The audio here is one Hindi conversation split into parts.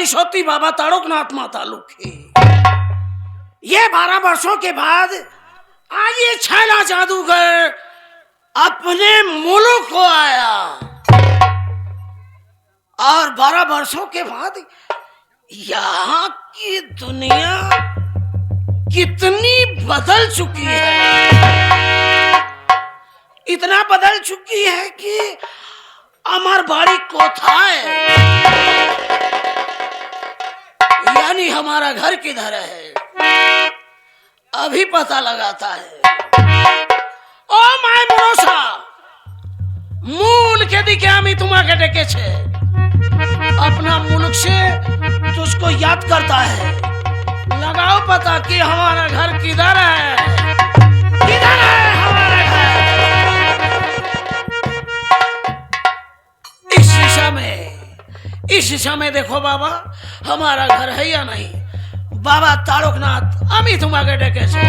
सरस्वती बाबा तारकनाथ माता लुखी। ये 12 वर्षों के बाद आज ये छैला जादूगर अपने मुल्क को आया और 12 वर्षों के बाद यहाँ की दुनिया कितनी बदल चुकी है। इतना बदल चुकी है कि अमर बाड़ी कोथाय यानी हमारा घर किधर है अभी पता लगाता है। ओ माय भरोसा मूल के दिखे आमी तुम्हारे डेके छे अपना मुल्क से तुझको याद करता है। लगाओ पता कि हमारा घर किधर है, किधर है हमारा घर। इस शीशा में देखो बाबा हमारा घर है या नहीं। बाबा तारकनाथ अमी तुम्हारे डेके से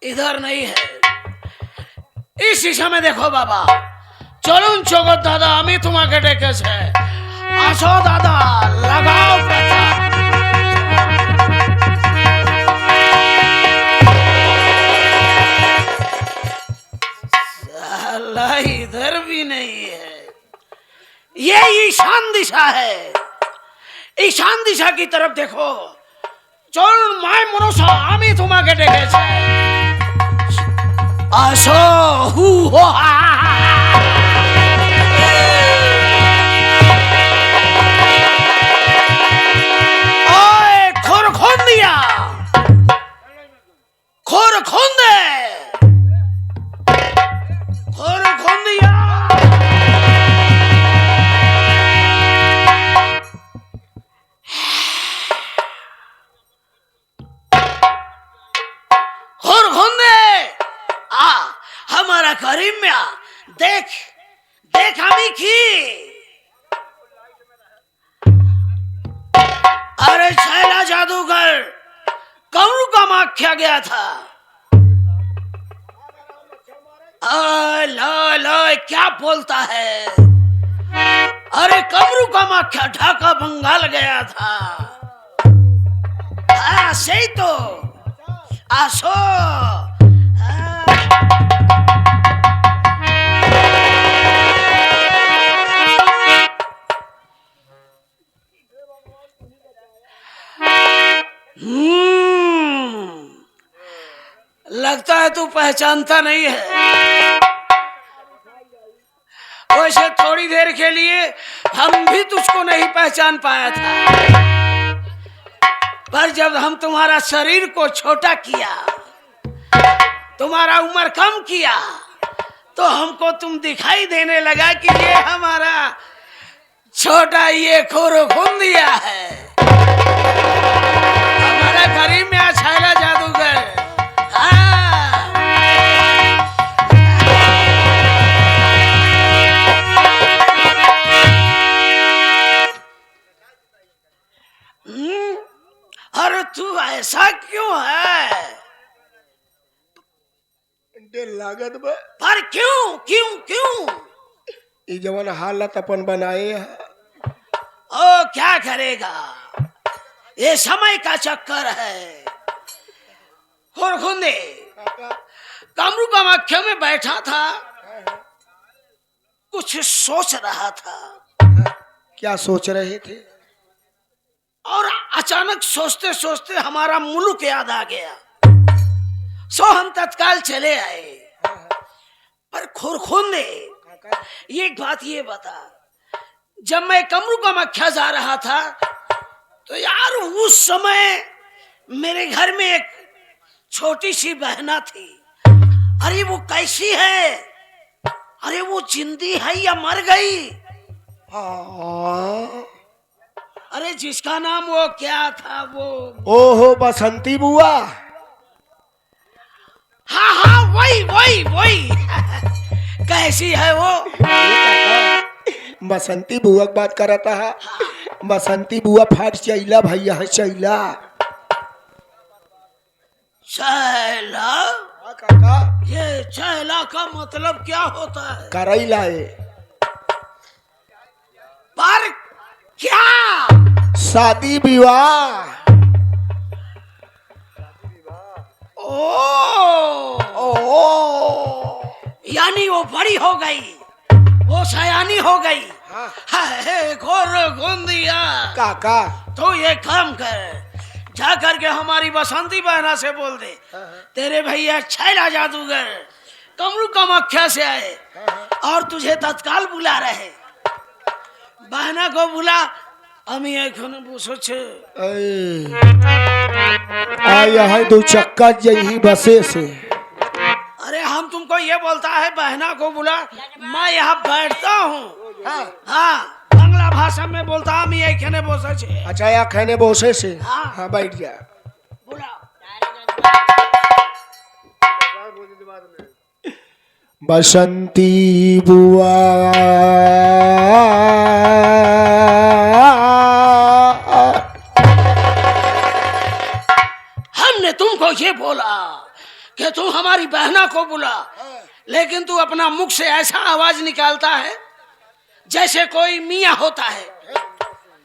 इधर नहीं है। इस शीशा में देखो बाबा चलून चौगत दादा अमी तुम्हारे डेके से आसो दादा लगाओ पता। इधर भी नहीं है। ये ईशान दिशा है। ईशान दिशा की तरफ देखो चल माय मनोसा आमी तुम्हारे डेके छे आसो हु हो ओए खोर खोन दिया खोर खोन दे खोर खोन दिया। खोर खोन दे आ हमारा करीम में आ देख देख हमी की। अरे छैला जादूगर कमरू का माख्या गया था। लो लो क्या बोलता है। अरे कमरू का माख्या ढाका बंगाल गया था। सही तो आसो लगता है तू पहचानता नहीं है। वैसे थोड़ी देर के लिए हम भी तुझको नहीं पहचान पाया था पर जब हम तुम्हारा शरीर को छोटा किया तुम्हारा उम्र कम किया तो हमको तुम दिखाई देने लगा कि ये हमारा छोटा ये खोरो खून दिया है। हमारा करीब में छैला जादूगर अरे तू ऐसा क्यों है लागत पर क्यों क्यों क्यों ये जवन हालत अपन बनाए है। ओ क्या करेगा ये समय का चक्कर है। खुरखुंदे कमरू का मक्खे में बैठा था कुछ सोच रहा था। क्या सोच रहे थे? और अचानक सोचते सोचते हमारा मुल्क याद आ गया। सो हम तत्काल चले आए। पर खुरखुंदे ये बात ये बता जब मैं कमरू का मक्खा जा रहा था तो यार उस समय मेरे घर में एक छोटी सी बहना थी। अरे वो कैसी है? अरे वो जिंदी है या मर गई? अरे जिसका नाम वो क्या था वो ओहो बसंती बुआ। हाँ हाँ वही वही वही कैसी है वो? बसंती बुआ की बात करता है। बसंती बुआ फाट चैला भैया है चैला। छैला? हाँ काका, ये छैला का मतलब क्या होता है? करैला है। पर क्या? शादी विवाह। ओ, यानी वो बड़ी हो गई, वो सयानी हो गई। हाँ। हाय खुरखुंदिया, काका, तो ये काम कर, जा करके हमारी बसंती बहना से बोल दे तेरे भैया छैला जादूगर कमरू कामाख्या से आए और तुझे तत्काल बुला रहे। बहना को बुला। আমি এখানে বসেছে। आया है दो चक्का यही बसे से। अरे हम तुमको ये बोलता है बहना को बुला, मैं यहाँ बैठता हूँ। हाँ, बांग्ला भाषा में बोलता हम ये कहने बोसे छे। अच्छा या कहने बोसे से। हाँ। हाँ बैठ जा। बुला। बसंती बुआ, हमने तुमको ये बोला कि तू हमारी बहना को बुला, लेकिन तू अपना मुख से ऐसा आवाज निकालता है जैसे कोई मियाँ होता है,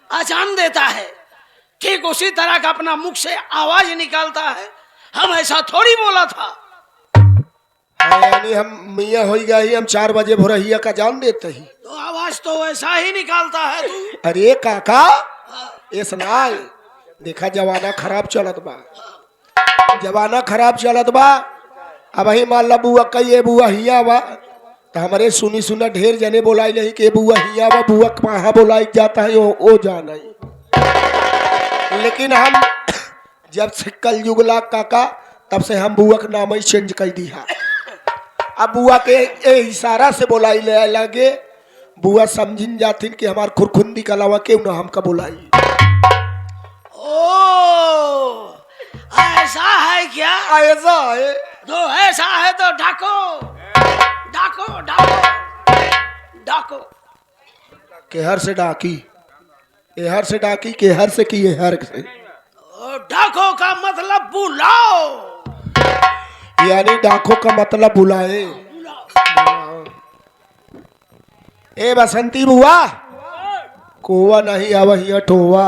अजान देता है। ठीक उसी तरह का अपना मुख से आवाज निकालता है। हम ऐसा थोड़ी बोला था। यानी हम मियाँ हो गई, हम 4 बजे भोरहिया का जान देते ही। तो आवाज तो वैसा ही निकालता है तू। अरे काका, ये सुना, देखा जमाना खराब चलत बा, जमाना खराब चलत बा। अब ही मान ला बुआ कही बुआ हिया बा, तो हमारे सुनी सुना ढेर जने बोलाई नहीं कि बुआ हिया बा, बुआ कहाँ बोलाई जाता है वो जाना ही। लेकिन हम जब से कल युगला काका, तब से हम बुआ का नाम ही चेंज कर दिया। अब बुआ के इशारा से बोलाई ले लगे, बुआ समझिन जाती कि हमार खुरखुंदी का अलावा क्यों ना हमका बोलाई। ओ, ऐसा है क्या? ऐसा है तो ऐसा है तो डाको डाको डाको डाको। केहर से डाकी, एहर से डाकी, केहर से की एहर से। डाको का मतलब बुलाओ। यानी डाको का मतलब बुलाए। ए बसंती बुआ, कोवा नहीं आवा हिया टोवा।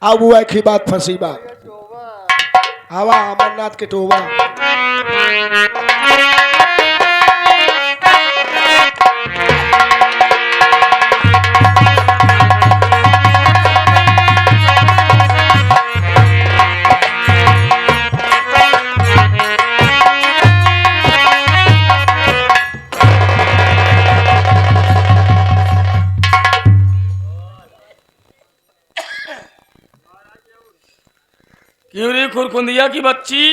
अब बुआ की बात फंसी बा, आवा अमरनाथ के टोवा। क्यों रे खुरखुंदिया की बच्ची?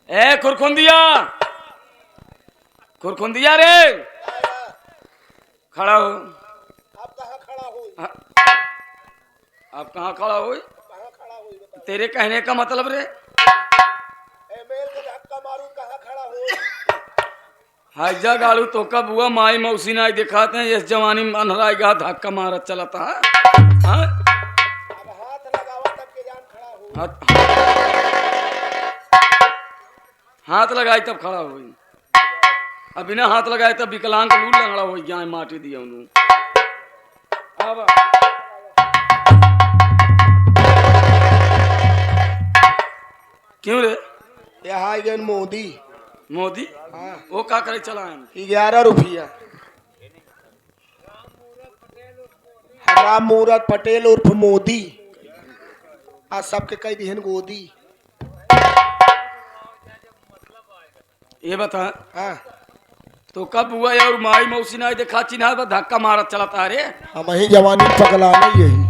ए खुरखुंदिया, खुरखुंदिया रे, खड़ा हो। अब कहाँ खड़ा हो? आप कहाँ खड़ा हो? तेरे कहने का मतलब रे? कहाँ खड़ा हो? हाइजा गाड़ू तो कब हुआ माई मौसी ना दिखाते हैं, इस जवानी में अनहराई गा धक्का मारत चलता है। हाँ? अब हाथ लगावा तब के जान खड़ा हो। हाथ लगाई तब खड़ा हुई, अब बिना हाथ लगाए तब विकलांग लूट लंगड़ा हो गया, माटी दिया उन्होंने। अब क्यों रे? यहाँ गए मोदी। मोदी? हाँ। वो का करे चला है? 11 रुपया। राम मूरत पटेल उर्फ मोदी, आज सबके कई दिहन गोदी। ये बता, हाँ, तो कब हुआ और माई मौसी ना देखा चिन्हा पर धक्का मारत चलता है रे? हम ही जवानी में पगलाना यही,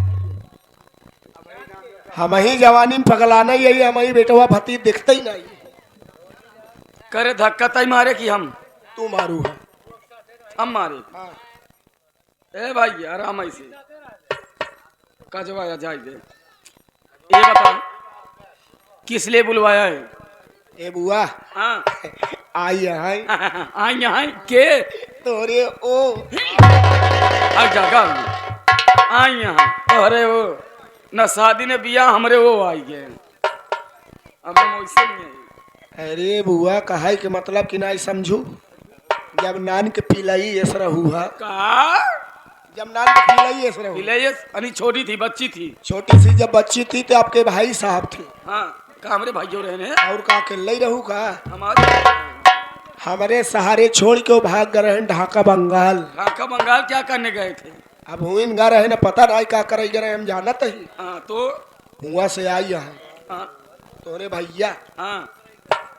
हम ही जवानी में पगलाना यही, हम ही बेटवा भतीज दिखते ही नहीं। करे धक्का तय मारे कि हम? तू मारू है। हम मारे? हाँ। ए भाई आराम ऐसे कजवाया जाए दे। ये बता किस लिए बुलवाया है? ए बुआ, हाँ आई है आई यहाँ के तोरे ओ हर जगह आई यहाँ। अरे वो न शादी ने बिया हमरे वो आई गए। अब हम वैसे नहीं है। अरे बुआ कहा के मतलब कि नहीं समझू। जब नान के पिलाई ऐसा हुआ, का जब नान के पिलाई ऐसा हुआ, पिलाइए अनी छोटी थी, बच्ची थी। छोटी सी जब बच्ची थी तो आपके भाई साहब थे। हाँ का हमरे भाइयों रहने और का अकेले ही रहू का? हमारे हमारे सहारे छोड़ के वो भाग गए हैं ढाका बंगाल। ढाका बंगाल क्या करने गए थे? अब हुईन गा रहे ना, पता नहीं का करे गए हम जानत ही। हाँ तो हुआ से आई यहाँ हाँ तोरे भैया हाँ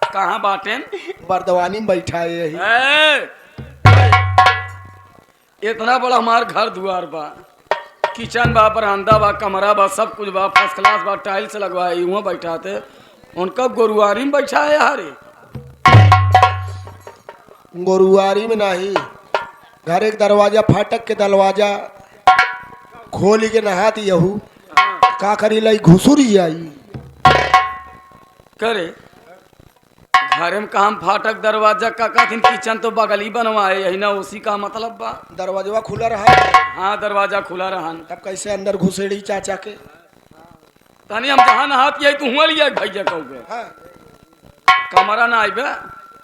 कहाँ बाटेन? बरदवानी में बैठा है यही। इतना बड़ा हमार घर दुआर बा, किचन बा, बरामदा बा, कमरा बा, सब कुछ बा, फर्स्ट क्लास बा, टाइल्स लगवाए, वहाँ बैठाते उनका गोरुआरी में बैठा है यारे। गोरुआरी में नहीं, घर एक दरवाजा फाटक के दरवाजा खोल के नहाती यहू का करी लाई घुसुरी आई। करे घरे में काम फाटक दरवाजा का दिन किचन तो बगली बनवाए, यही ना उसी का मतलब बा। दरवाजा खुला रहा, हाँ दरवाजा खुला रहन। तब कैसे अंदर घुसेड़ी चाचा के? तनी हम जहाँ नहात यही तू हुआ लिया भैया कहोगे। हाँ। कमरा ना आइबे,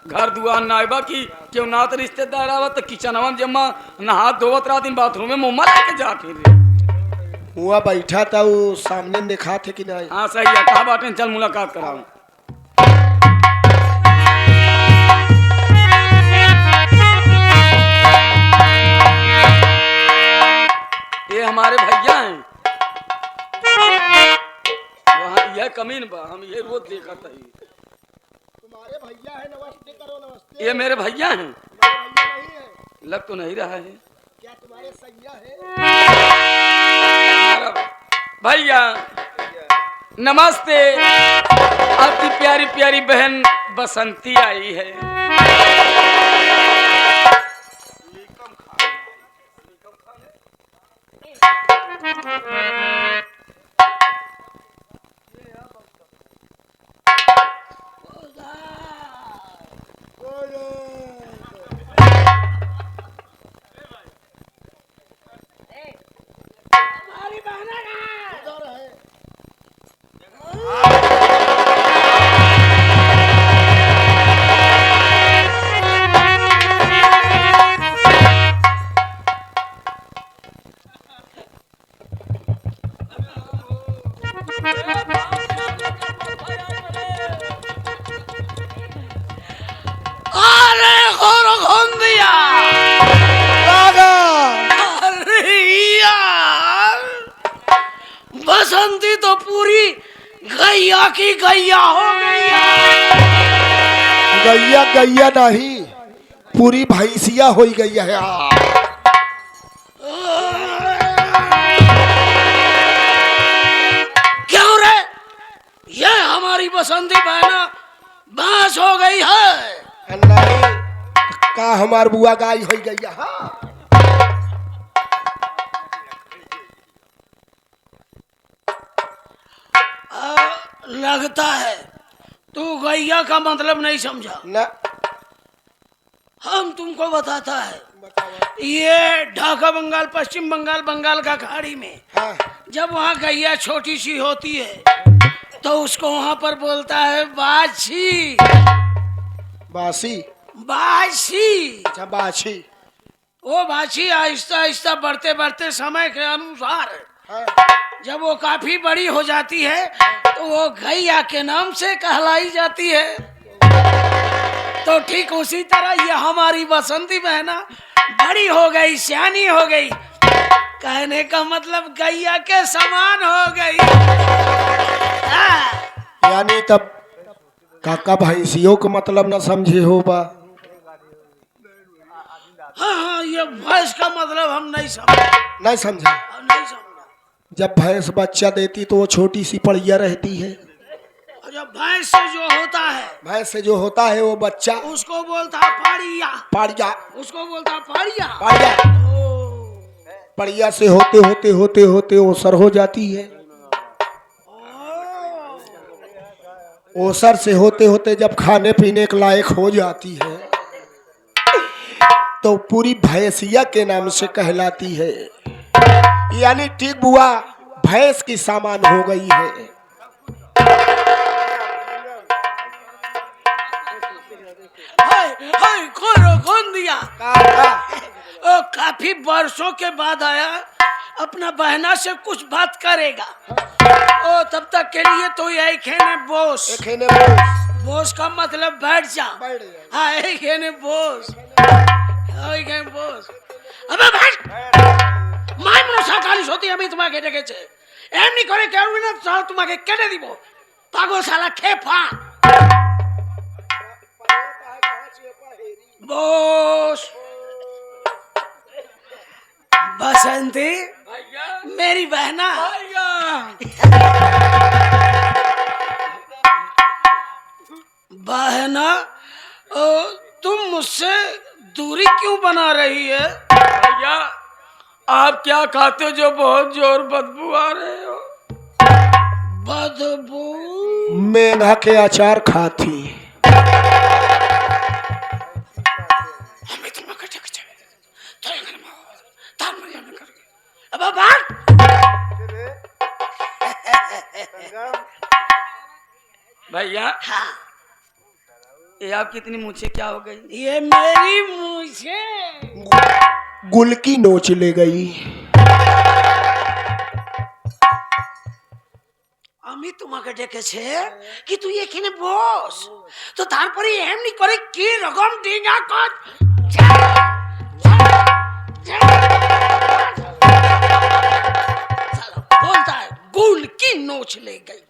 घर दुआर ना आइबा कि क्यों ना तो रिश्तेदार आवत तो किचनवा में जमा नहात धोवत रात दिन बाथरूम में मुँह लेके जा फिर हुआ बैठा था वो सामने देखा थे कि नहीं? हाँ सही है, कहा बाटे चल मुलाकात कराऊं। ये हमारे भैया हैं, वहाँ यह कमीन बा, हम ये रोज देखत है। तुम्हारे भैया है, नमस्ते करो। नमस्ते। ये मेरे भैया हैं। तुम्हारे भैया नहीं है? लग तो नहीं रहा है। क्या तुम्हारे सैया है? हमारा भैया नमस्ते। आपकी प्यारी प्यारी बहन बसंती आई है। हमारी बहना उधर है। अरे खोन दिया। अरे यार, बसंती तो पूरी गैया की गैया हो गई यार। गैया गैया नहीं, पूरी भैंसिया हो गई है यार। क्यों रे, ये हमारी बसंती बहना बांस हो गई है। नहीं, का हमार बुआ गाय हो गई है। हाँ। लगता है तू गैया का मतलब नहीं समझा। न हम तुमको बताता है, ये ढाका बंगाल, पश्चिम बंगाल, बंगाल का खाड़ी में हाँ। जब वहाँ गैया छोटी सी होती है तो उसको वहाँ पर बोलता है बाछी। बासी। बाछी। अच्छा बाछी। वो बाछी आहिस्ता आहिस्ता बढ़ते बढ़ते समय के अनुसार हाँ। जब वो काफी बड़ी हो जाती है तो वो गैया के नाम से कहलाई जाती है। तो ठीक उसी तरह ये हमारी बसंती बहना बड़ी हो गई, सियानी हो गई, कहने का मतलब गैया के समान हो गई। यानी तब काका भैंसियों का मतलब न समझे हो बा। हाँ, ये भैंस का मतलब हम नहीं समझे। नहीं समझा। नहीं समझा। जब भैंस बच्चा देती तो वो छोटी सी पड़िया रहती है। और जब भैंस से जो होता है, भैंस से जो होता है वो बच्चा उसको बोलता है पाड़िया। पाड़िया। उसको बोलता है पाड़िया। पाड़िया। पड़िया से होते होते होते होते ओसर हो जाती है। ओसर से होते होते जब खाने पीने के लायक हो जाती है तो पूरी भैंसिया के नाम से कहलाती है। यानी ठीक बुआ भैंस की सामान हो गई है। खोन दिया। ओ काफी वर्षों के बाद आया, अपना बहना से कुछ बात करेगा। ओ तब तक के लिए तो यही खेने बोस। बोस का मतलब बैठ जा। हाँ यही खेने बोस। बोस अबे बैठ। माय मनोसा कालिश होती अभी तुम्हारे के छे एम नहीं करे केउ ना साल तुम्हारे केटे दिबो पागल साला खेफा। बोस बसंती मेरी बहना बहना तुम मुझसे दूरी क्यों बना रही है? भैया आप क्या खाते हो जो बहुत जोर बदबू आ रहे हो? बदबू? मेघा के अचार खाती। भैया हाँ। ये आपकी इतनी मूछें क्या हो गई? ये मेरी मूछें गुल की नोच ले गई। আমি তোমাকে ডেকেছে কি তুই এখানে বস তো তারপরে এমনি করে কি রকম ডিঙ্গা কর बोलता है गुल की नोच ले गई।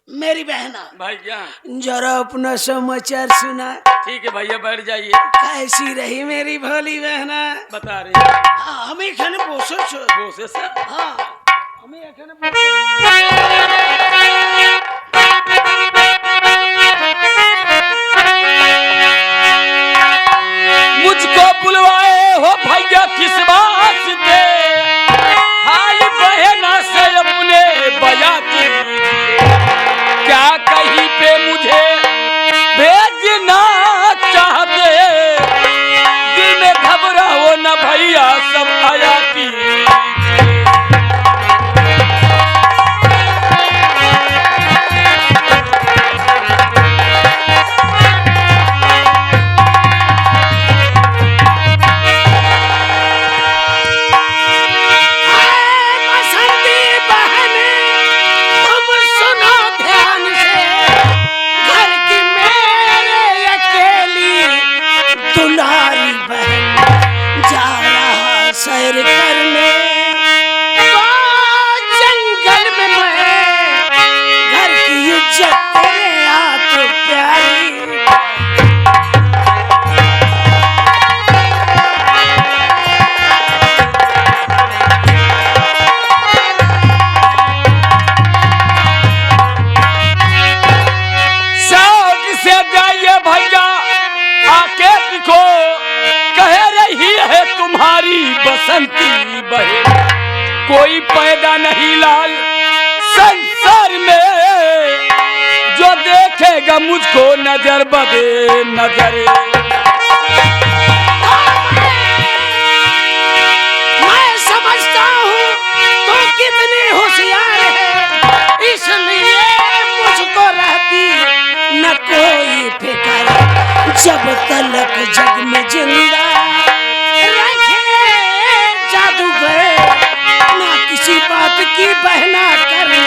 मेरी बहना भैया जरा अपना समाचार सुना। ठीक है भैया बैठ जाइए। कैसी रही मेरी भोली बहना? बता रही हाँ हमें एखाने বসেছ। বসেছে हाँ हमें एखाने मुझको बुलवाए हो भैया किस वास्ते हाय बहना से अपने बया की क्या कहीं पे मुझे भेजना चाहते दिल में घबराओ न भैया सब आया की बसंती बहे कोई पैदा नहीं लाल संसार में जो देखेगा मुझको नजर बदे नजर। मैं समझता हूँ तो कितनी होशियार है इसलिए मुझको रहती न कोई फिक्र जब तलक जग में जिंदा किसी बात की बहना करना।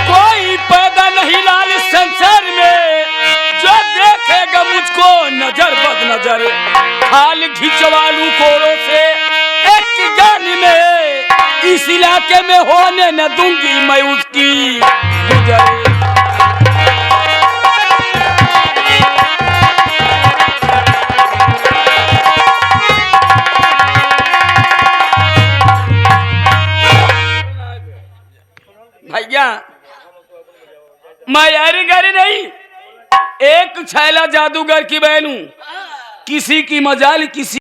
कोई पैदा नहीं लाल संसार में जो देखेगा मुझको नजर बद नजर हाल खिंचवा लूं कोरों से एक गान में इस इलाके में होने न दूंगी मैं उसकी गुजर। भैया मैं यारी गरी नहीं एक छैला जादूगर की बहन हूं किसी की मजाल किसी